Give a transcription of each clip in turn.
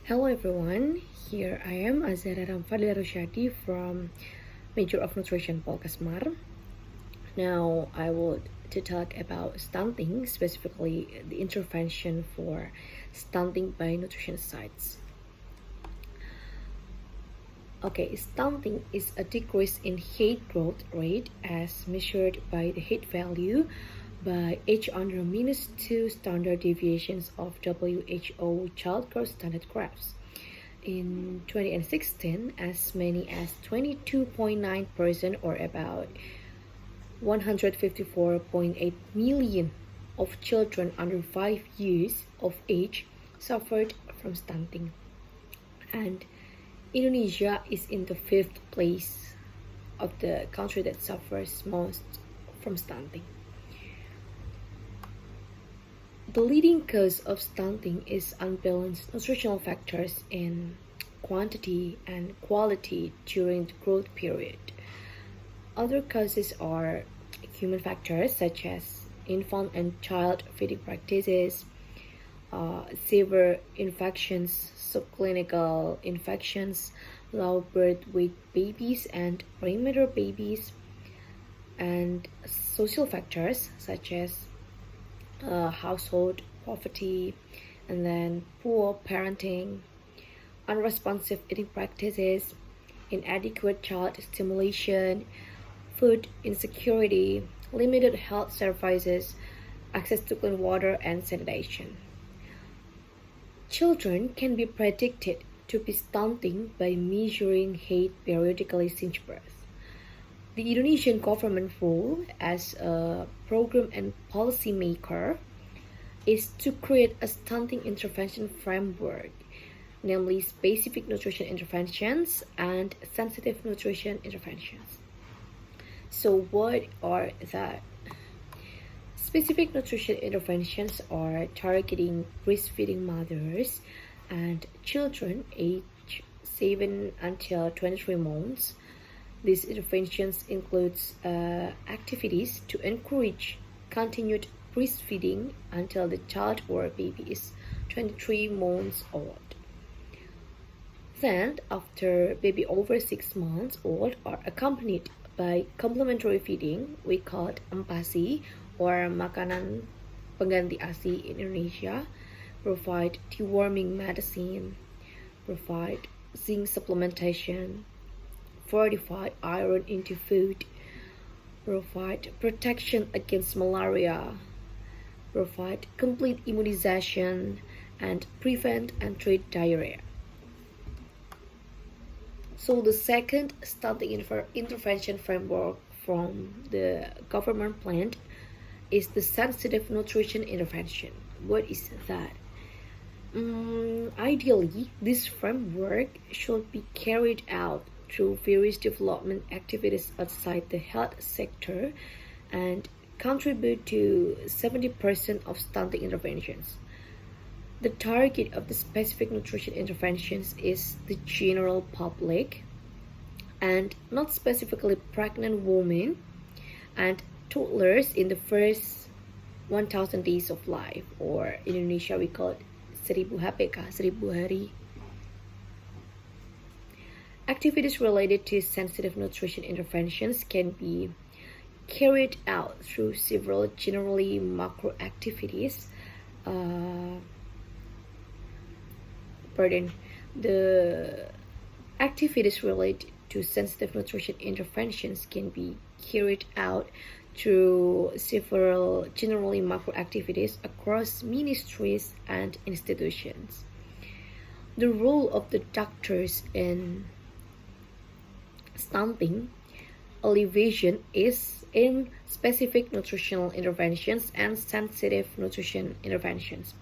Hello everyone, here I am Azzahra Ram Fadhila Rosyadi from Major of Nutrition Polkesmar. Now I would to talk about stunting, specifically the intervention for stunting by nutrition sites. Okay, stunting is a decrease in height growth rate as measured by the height value by H under -2 standard deviations of WHO child growth standard graphs. In 2016, as many as 22.9% or about 154.8 million of children under 5 years of age suffered from stunting. And Indonesia is in the 5th place of the country that suffers most from stunting. The leading cause of stunting is unbalanced nutritional factors in quantity and quality during the growth period. Other causes are human factors such as infant and child feeding practices, severe infections, subclinical infections, low birth weight babies and premature babies, and social factors such as household poverty, and then poor parenting, unresponsive eating practices, inadequate child stimulation, food insecurity, limited health services, access to clean water, and sanitation. Children can be predicted to be stunting by measuring height periodically since birth. The Indonesian government role as a program and policy maker is to create a stunting intervention framework, namely specific nutrition interventions and sensitive nutrition interventions. So what are that? Specific nutrition interventions are targeting breastfeeding mothers and children aged 7 until 23 months. These interventions include activities to encourage continued breastfeeding until the child or baby is 23 months old. Then, after baby over 6 months old are accompanied by complementary feeding, we call it M.Sc or makanan pengganti ASI in Indonesia, provide deworming medicine, provide zinc supplementation, fortify iron into food, provide protection against malaria, provide complete immunization, and prevent and treat diarrhea. So the second stunting intervention framework from the government plan is the sensitive nutrition intervention. What is that? Ideally, this framework should be carried out through various development activities outside the health sector and contribute to 70% of stunting interventions. The target of the specific nutrition interventions is the general public and not specifically pregnant women and toddlers in the first 1000 days of life, or in Indonesia we call it 1000 HPK, 1000 hari. Activities related to sensitive nutrition interventions can be carried out through several generally macro activities. The activities related to sensitive nutrition interventions can be carried out through several generally macro activities across ministries and institutions. The role of the doctors in stunting alleviation is in specific nutritional interventions and sensitive nutrition interventions.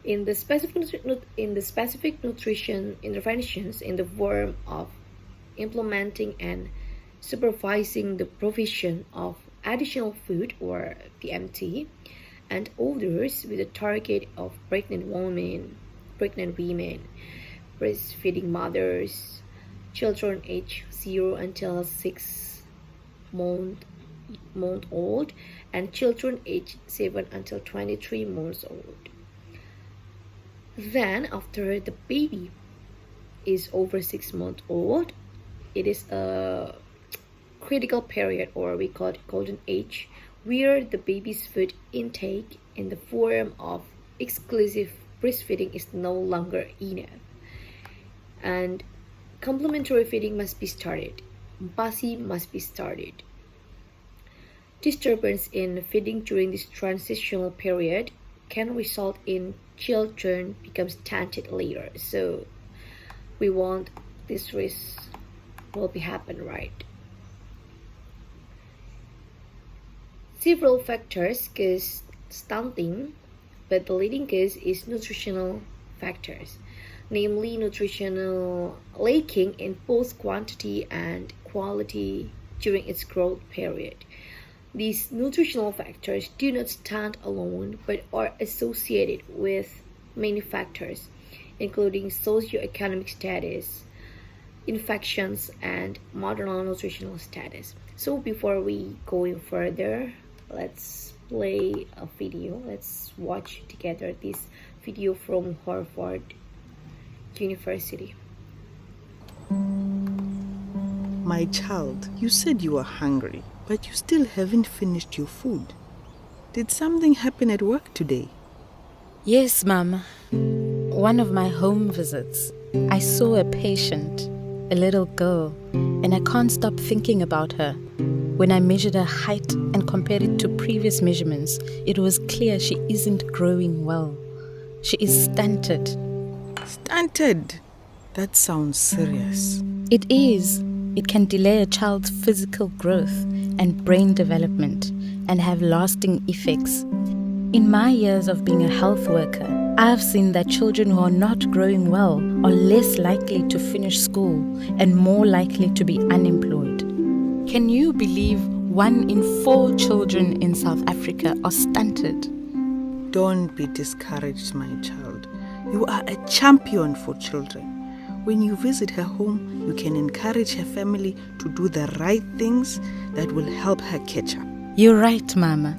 In the specific nutrition interventions, in the form of implementing and supervising the provision of additional food or PMT, and others with the target of pregnant women, breastfeeding mothers, children aged 0 until 6 month old, and children aged 7 until 23 months old. Then after the baby is over 6 months old, it is a critical period, or we call it golden age, where the baby's food intake in the form of exclusive breastfeeding is no longer enough, and complementary feeding must be started. MPASI must be started. Disturbance in feeding during this transitional period can result in children become stunted later. So we want this risk will be happen, right? Several factors cause stunting, but the leading cause is nutritional factors, namely nutritional lacking in both quantity and quality during its growth period. These nutritional factors do not stand alone but are associated with many factors, including socioeconomic status, infections, and maternal nutritional status. So before we go further, let's play a video. Let's watch together this video from Harvard University. My child, you said you were hungry, but you still haven't finished your food. Did something happen at work today? Yes, Mum. One of my home visits, I saw a patient, a little girl, and I can't stop thinking about her. When I measured her height and compared it to previous measurements, it was clear she isn't growing well. She is stunted. Stunted? That sounds serious. It is. It can delay a child's physical growth and brain development and have lasting effects. In my years of being a health worker, I've seen that children who are not growing well are less likely to finish school and more likely to be unemployed. Can you believe 1 in 4 children in South Africa are stunted? Don't be discouraged, my child. You are a champion for children. When you visit her home, you can encourage her family to do the right things that will help her catch up. You're right, Mama.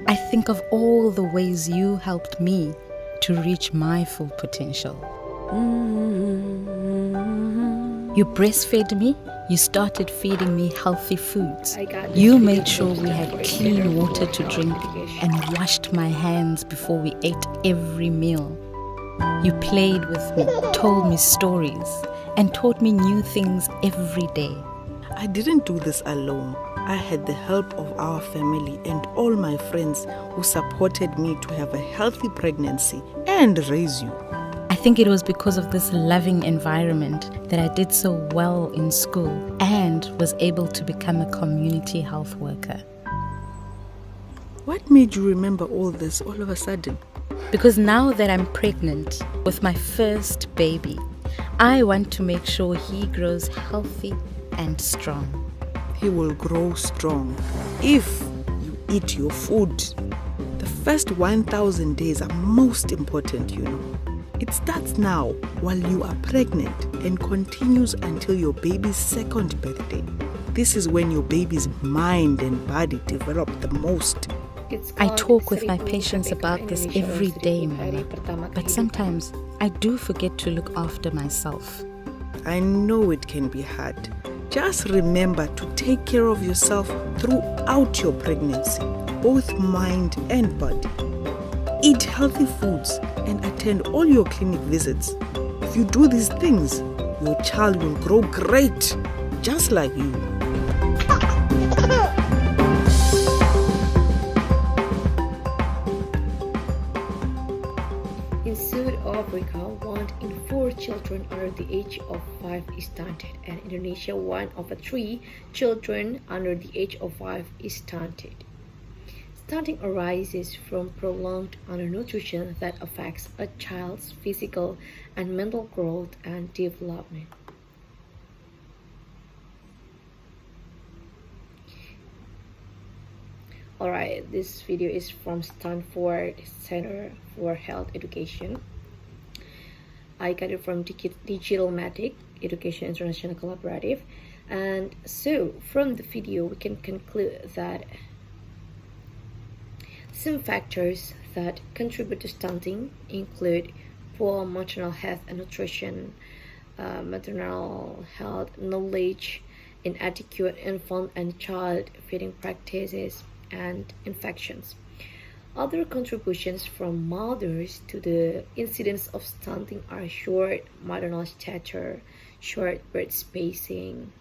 I think of all the ways you helped me to reach my full potential. You breastfed me, you started feeding me healthy foods. You made sure we had clean water to drink and washed my hands before we ate every meal. You played with me, told me stories, and taught me new things every day. I didn't do this alone. I had the help of our family and all my friends who supported me to have a healthy pregnancy and raise you. I think it was because of this loving environment that I did so well in school and was able to become a community health worker. What made you remember all this all of a sudden? Because now that I'm pregnant with my first baby, I want to make sure he grows healthy and strong. He will grow strong if you eat your food. The first 1,000 days are most important, you know. It starts now while you are pregnant and continues until your baby's second birthday. This is when your baby's mind and body develop the most. I talk with my patients about this every day, Mama, but sometimes I do forget to look after myself. I know it can be hard. Just remember to take care of yourself throughout your pregnancy, both mind and body. Eat healthy foods and attend all your clinic visits. If you do these things, your child will grow great, just like you. In South Africa, 1 in 4 children under the age of 5 is stunted, and in Indonesia, 1 over 3 children under the age of 5 is stunted. Stunting arises from prolonged undernutrition that affects a child's physical and mental growth and development. Alright, this video is from Stanford Center for Health Education. I got it from Digital Matic Education International Collaborative. And so from the video we can conclude that some factors that contribute to stunting include for maternal health and nutrition, maternal health knowledge, inadequate infant and child feeding practices, and infections. Other contributions from mothers to the incidence of stunting are short maternal stature, short birth spacing,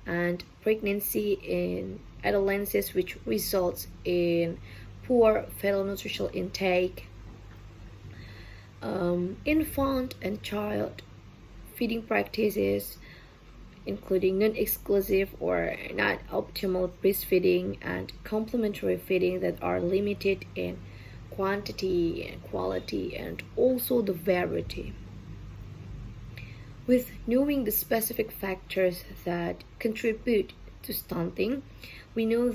and pregnancy in adolescence, which results in poor fetal nutritional intake, infant and child feeding practices, including non-exclusive or not optimal breastfeeding, and complementary feeding that are limited in quantity and quality and also the variety. With knowing the specific factors that contribute to stunting, we know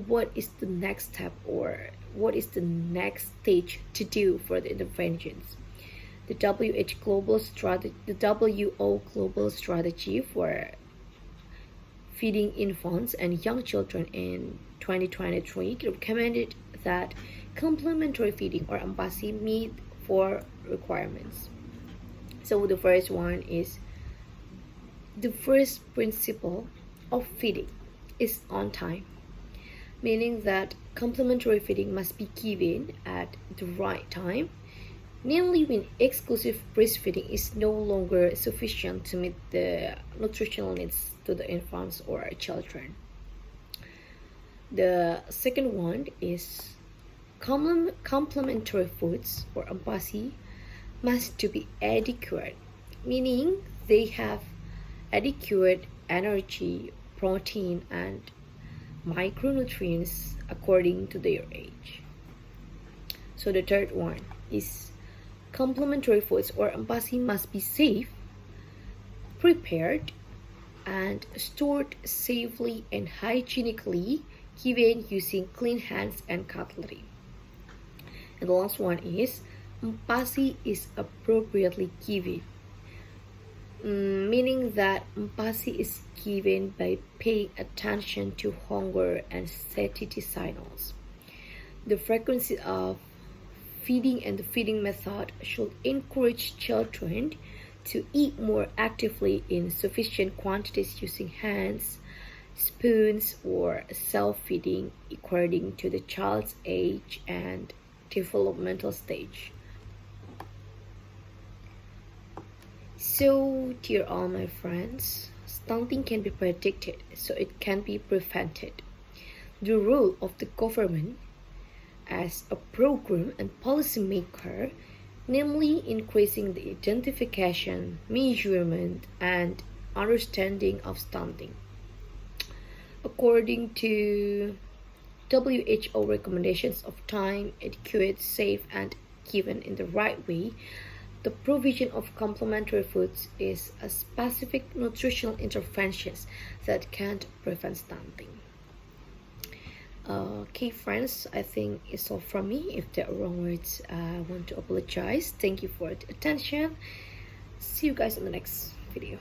what is the next step or what is the next stage to do for the interventions. The WHO Global Strategy for Feeding Infants and Young Children in 2023 recommended that complementary feeding or M.Sc meet 4 requirements. So the first one is the first principle of feeding is on time, meaning that complementary feeding must be given at the right time, mainly when exclusive breastfeeding is no longer sufficient to meet the nutritional needs to the infants or children. The second one is complementary foods or M.Sc must to be adequate, meaning they have adequate energy, protein, and micronutrients according to their age. So the third one is complementary foods or M.Sc must be safe, prepared, and stored safely and hygienically, given using clean hands and cutlery. And the last one is M.Sc is appropriately given, meaning that M.Sc is given by paying attention to hunger and satiety signals. The frequency of feeding and the feeding method should encourage children to eat more actively in sufficient quantities using hands, spoons, or self-feeding according to the child's age and developmental stage. So, dear all my friends, stunting can be predicted, so it can be prevented. The role of the government as a program and policy maker, namely increasing the identification, measurement, and understanding of stunting. According to WHO recommendations of time, adequate, safe, and given in the right way, the provision of complementary foods is a specific nutritional interventions that can prevent stunting. Okay, friends, I think it's all from me. If there are wrong words, I want to apologize. Thank you for the attention. See you guys in the next video.